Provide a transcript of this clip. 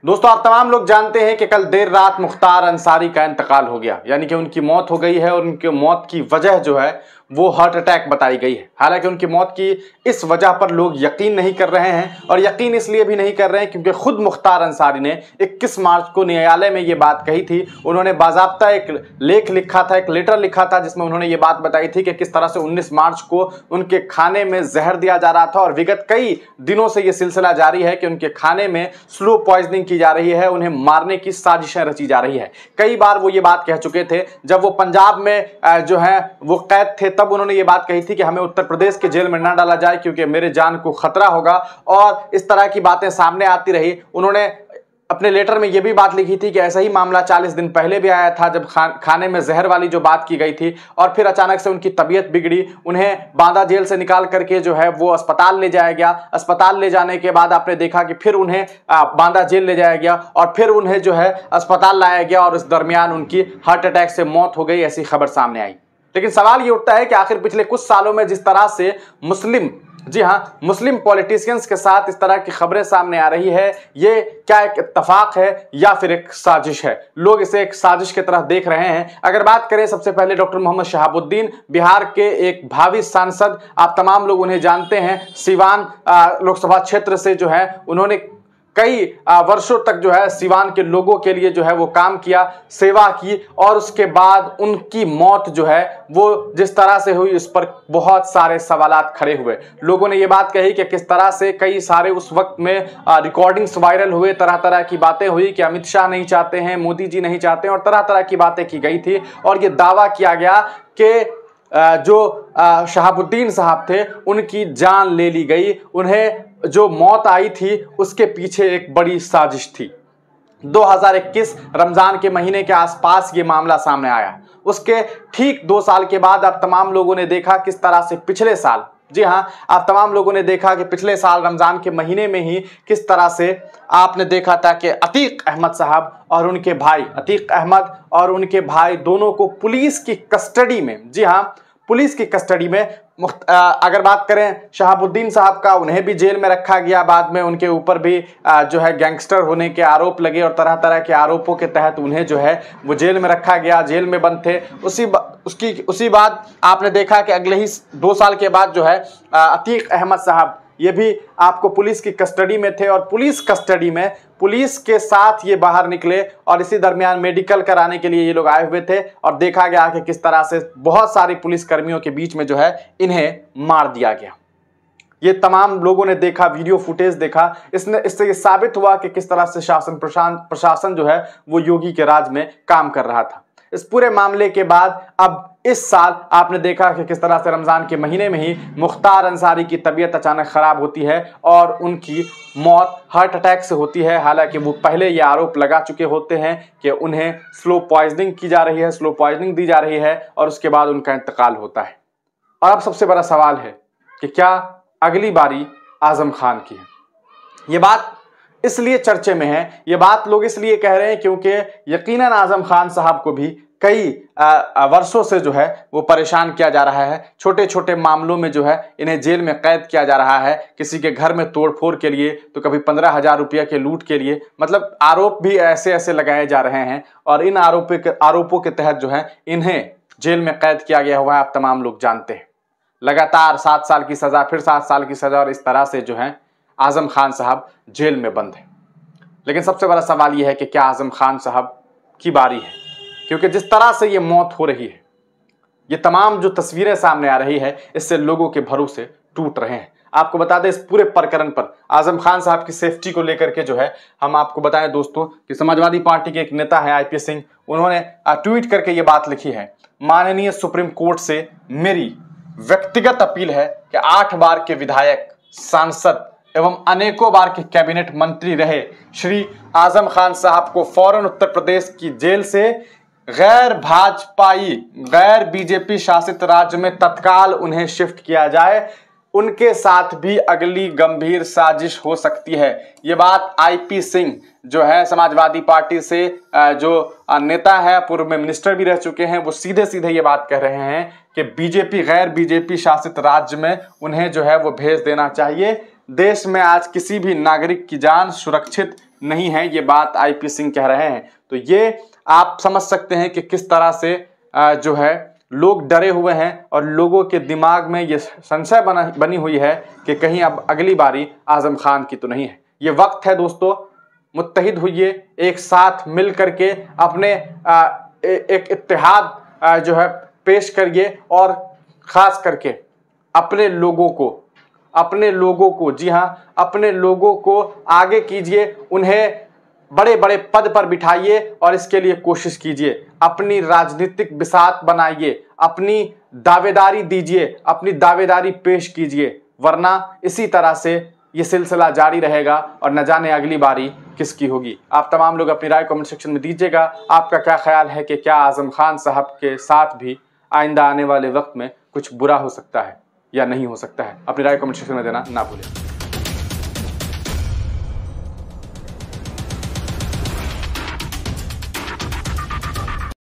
दोस्तों, आप तमाम लोग जानते हैं कि कल देर रात मुख्तार अंसारी का इंतकाल हो गया, यानी कि उनकी मौत हो गई है और उनकी मौत की वजह जो है वो हार्ट अटैक बताई गई है। हालांकि उनकी मौत की इस वजह पर लोग यकीन नहीं कर रहे हैं, और यकीन इसलिए भी नहीं कर रहे हैं क्योंकि खुद मुख्तार अंसारी ने 21 मार्च को न्यायालय में ये बात कही थी। उन्होंने बाकायदा एक लेख लिखा था, एक लेटर लिखा था, जिसमें उन्होंने ये बात बताई थी कि किस तरह से 19 मार्च को उनके खाने में जहर दिया जा रहा था, और विगत कई दिनों से ये सिलसिला जारी है कि उनके खाने में स्लो पॉइजनिंग की जा रही है, उन्हें मारने की साजिशें रची जा रही है। कई बार वो ये बात कह चुके थे, जब वो पंजाब में जो है वो कैद थे, तब उन्होंने ये बात कही थी कि हमें उत्तर प्रदेश के जेल में ना डाला जाए क्योंकि मेरे जान को खतरा होगा, और इस तरह की बातें सामने आती रही। उन्होंने अपने लेटर में यह भी बात लिखी थी कि ऐसा ही मामला 40 दिन पहले भी आया था, जब खाने में जहर वाली जो बात की गई थी, और फिर अचानक से उनकी तबीयत बिगड़ी, उन्हें बांदा जेल से निकाल करके जो है वो अस्पताल ले जाया गया। अस्पताल ले जाने के बाद आपने देखा कि फिर उन्हें बांदा जेल ले जाया गया, और फिर उन्हें जो है अस्पताल लाया गया, और इस दरमियान उनकी हार्ट अटैक से मौत हो गई, ऐसी खबर सामने आई। लेकिन सवाल ये उठता है कि आखिर पिछले कुछ सालों में जिस तरह से मुस्लिम पॉलिटिशियंस के साथ इस तरह की खबरें सामने आ रही है, ये क्या एक इत्तेफाक है या फिर एक साजिश है? लोग इसे एक साजिश की तरह देख रहे हैं। अगर बात करें सबसे पहले डॉक्टर मोहम्मद शहाबुद्दीन, बिहार के एक भावी सांसद, आप तमाम लोग उन्हें जानते हैं, सीवान लोकसभा क्षेत्र से जो है उन्होंने कई वर्षों तक जो है सीवान के लोगों के लिए जो है वो काम किया, सेवा की, और उसके बाद उनकी मौत जो है वो जिस तरह से हुई, उस पर बहुत सारे सवालात खड़े हुए। लोगों ने ये बात कही कि किस तरह से कई सारे उस वक्त में रिकॉर्डिंग्स वायरल हुए, तरह तरह की बातें हुई कि अमित शाह नहीं चाहते हैं, मोदी जी नहीं चाहते हैं, और तरह तरह की बातें की गई थी, और ये दावा किया गया कि जो शहाबुद्दीन साहब थे उनकी जान ले ली गई, उन्हें जो मौत आई थी उसके पीछे एक बड़ी साजिश थी। 2021 रमजान के महीने के आसपास ये मामला सामने आया। उसके ठीक 2 साल के बाद आप तमाम लोगों ने देखा किस तरह से पिछले साल, जी हाँ, आप तमाम लोगों ने देखा कि पिछले साल रमजान के महीने में ही किस तरह से आपने देखा था कि अतीक अहमद साहब और उनके भाई, अतीक अहमद और उनके भाई दोनों को पुलिस की कस्टडी में, जी हाँ, पुलिस की कस्टडी में, अगर बात करें शहाबुद्दीन साहब का, उन्हें भी जेल में रखा गया। बाद में उनके ऊपर भी जो है गैंगस्टर होने के आरोप लगे, और तरह तरह के आरोपों के तहत उन्हें जो है वो जेल में रखा गया, जेल में बंद थे। उसी बाद आपने देखा कि अगले ही 2 साल के बाद जो है अतीक अहमद साहब ये भी आपको पुलिस की कस्टडी में थे, और पुलिस कस्टडी में पुलिस के साथ ये बाहर निकले, और इसी दरमियान मेडिकल कराने के लिए ये लोग आए हुए थे, और देखा गया कि किस तरह से बहुत सारी पुलिस कर्मियों के बीच में जो है इन्हें मार दिया गया। ये तमाम लोगों ने देखा, वीडियो फुटेज देखा। इससे ये साबित हुआ कि किस तरह से प्रशासन जो है वो योगी के राज में काम कर रहा था। इस पूरे मामले के बाद अब इस साल आपने देखा कि किस तरह से रमजान के महीने में ही मुख्तार अंसारी की तबीयत अचानक खराब होती है, और उनकी मौत हार्ट अटैक से होती है। हालांकि वो पहले ये आरोप लगा चुके होते हैं कि उन्हें स्लो पॉइजनिंग की जा रही है, स्लो पॉइजनिंग दी जा रही है, और उसके बाद उनका इंतकाल होता है। और अब सबसे बड़ा सवाल है कि क्या अगली बारी आजम खान की है? ये बात इसलिए चर्चे में है, ये बात लोग इसलिए कह रहे हैं क्योंकि यकीनन आजम खान साहब को भी कई वर्षों से जो है वो परेशान किया जा रहा है। छोटे छोटे मामलों में जो है इन्हें जेल में कैद किया जा रहा है, किसी के घर में तोड़फोड़ के लिए, तो कभी 15,000 रुपये के लूट के लिए, मतलब आरोप भी ऐसे ऐसे लगाए जा रहे हैं, और इन आरोपों के तहत जो है इन्हें जेल में कैद किया गया हुआ है। आप तमाम लोग जानते हैं, लगातार 7 साल की सज़ा, फिर 7 साल की सज़ा, और इस तरह से जो है आजम खान साहब जेल में बंद हैं। लेकिन सबसे बड़ा सवाल यह है कि क्या आजम खान साहब की बारी है? क्योंकि जिस तरह से ये मौत हो रही है, ये तमाम जो तस्वीरें सामने आ रही है, इससे लोगों के भरोसे टूट रहे हैं। आपको बता दें, इस पूरे प्रकरण पर आजम खान साहब की सेफ्टी को लेकर के जो है हम आपको बताएं दोस्तों कि समाजवादी पार्टी के एक नेता है IPS सिंह, उन्होंने ट्वीट करके ये बात लिखी है, माननीय सुप्रीम कोर्ट से मेरी व्यक्तिगत अपील है कि 8 बार के विधायक, सांसद एवं अनेकों बार के कैबिनेट मंत्री रहे श्री आजम खान साहब को फौरन उत्तर प्रदेश की जेल से गैर भाजपाई, गैर BJP शासित राज्य में तत्काल उन्हें शिफ्ट किया जाए। उनके साथ भी अगली गंभीर साजिश हो सकती है। ये बात IP सिंह जो है समाजवादी पार्टी से जो नेता है, पूर्व में मिनिस्टर भी रह चुके हैं, वो सीधे सीधे ये बात कह रहे हैं कि गैर BJP शासित राज्य में उन्हें जो है वो भेज देना चाहिए। देश में आज किसी भी नागरिक की जान सुरक्षित नहीं है, ये बात आईपी सिंह कह रहे हैं। तो ये आप समझ सकते हैं कि किस तरह से जो है लोग डरे हुए हैं और लोगों के दिमाग में ये संशय बनी हुई है कि कहीं अब अगली बारी आजम खान की तो नहीं है। ये वक्त है दोस्तों, मुत्तहिद होइए, एक साथ मिल करके अपने एक इत्तेहाद जो है पेश करिए और ख़ास करके अपने लोगों को जी हाँ, अपने लोगों को आगे कीजिए, उन्हें बड़े बड़े पद पर बिठाइए और इसके लिए कोशिश कीजिए। अपनी राजनीतिक बिसात बनाइए, अपनी दावेदारी दीजिए, अपनी दावेदारी पेश कीजिए, वरना इसी तरह से ये सिलसिला जारी रहेगा और न जाने अगली बारी किसकी होगी। आप तमाम लोग अपनी राय कमेंट सेक्शन में दीजिएगा। आपका क्या ख्याल है कि क्या आजम खान साहब के साथ भी आइंदा आने वाले वक्त में कुछ बुरा हो सकता है या नहीं हो सकता है? अपनी राय कमेंट सेक्शन में देना ना भूलें।